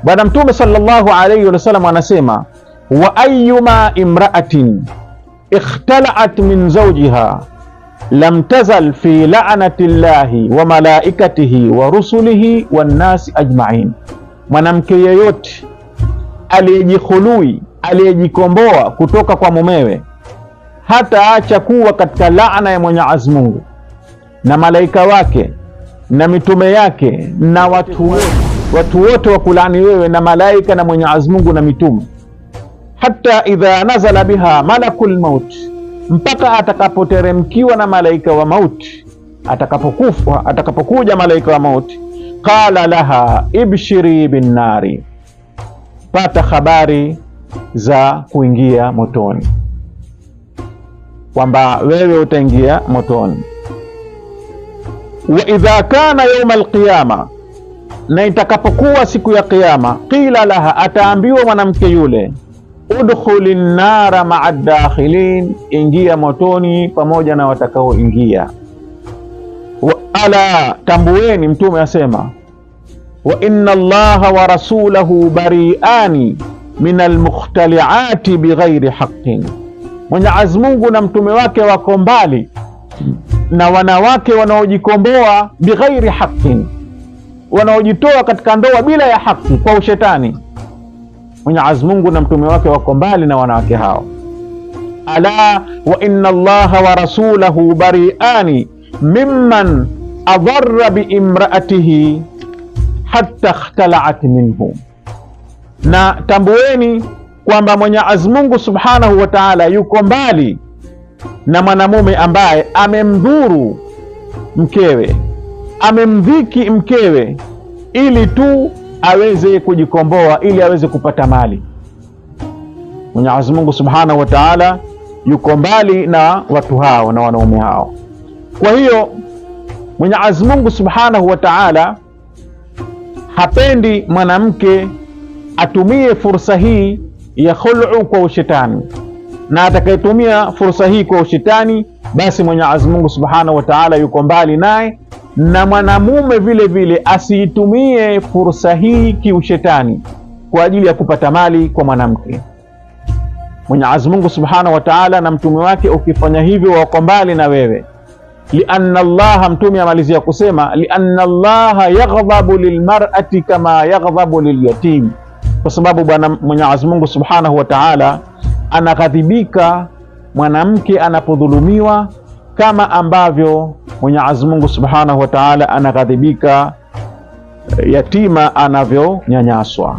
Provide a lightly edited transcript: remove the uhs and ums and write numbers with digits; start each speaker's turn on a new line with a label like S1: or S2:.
S1: Bwana Mtume sallallahu alayhi wasallam anasema, wa ayyuma imra'atin ikhtala'at min zawjiha lam tazal fi la'nati llahi wa malaikatihi wa rusulihi wan nasi ajma'in, mwanamke yeyote aliyejihului, aliyejikomboa kutoka kwa mumewe hataacha kuwa katika laana ya Mwenyezi Mungu na malaika wake na mitume yake na watu wote wa kulani wewe na malaika na Mwenyezi Mungu na mitume, hata idha nazala biha malakul maut, mpaka atakapoteremkiwa na malaika wa mauti, atakapokuja malaika wa mauti, qala laha ibshiri bin nari, pata habari za kuingia motoni, kwamba wewe utaingia motoni. Wa idha kana yawm alqiyama, na itakapokuwa siku ya Kiyama, qila laha, ataambiwa mwanamke yule, udkhuli nnara ma'a dakhilin, ingia motoni pamoja na watakaoingia. Wa ala, tambueni, Mtume asema, wa inna Allaha wa rasulahu bari'ani min almukhtali'ati bighairi haqqin, Mwenyezi Mungu na mtume wake wako mbali na wanawake wanaojikomboa bighairi haqqin, wanaojitoa katika ndoa bila ya haki kwa ushetani. Mwenyezi Mungu na mtume wake wako mbali na wanawake hao. Ala wa inna Allaha wa rasulahu bari'ani mimman adharra bi imra'atihi hatta ikhtala'at minhu, na tambueni kwamba Mwenyezi Mungu subhanahu wa ta'ala yuko mbali na mwanamume ambaye amemdhuru mkewe, amemdhiki mkewe ili tu aweze kujikomboa, ili aweze kupata mali. Mwenyezi Mungu subhanahu wa ta'ala yuko mbali na watu hao na wanaume hao. Kwa hiyo Mwenyezi Mungu subhanahu wa ta'ala hapendi mwanamke atumie fursa hii ya khul'u kwa ushetani, na atakayetumia fursa hii kwa ushetani, basi Mwenyezi Mungu subhanahu wa ta'ala yuko mbali naye, na mwanamume vile vile asiitumie fursa hii kiushetani kwa ajili ya kupata mali kwa mwanamke. Mwenyezi Mungu subhanahu wa ta'ala na mtume wake, ukifanya hivyo wako mbali na wewe. Lianna Allah, mtume amalizia kusema, lianna Allah yaghdhabu lilmar'ati kama yaghdhabu lilyatim, kwa sababu Bwana Mwenyezi Mungu subhanahu wa ta'ala anaghadhibika mwanamke anapodhulumiwa kama ambavyo Mwenyezi Mungu subhanahu wa ta'ala anaghadhibika yatima anavyonyanyaswa.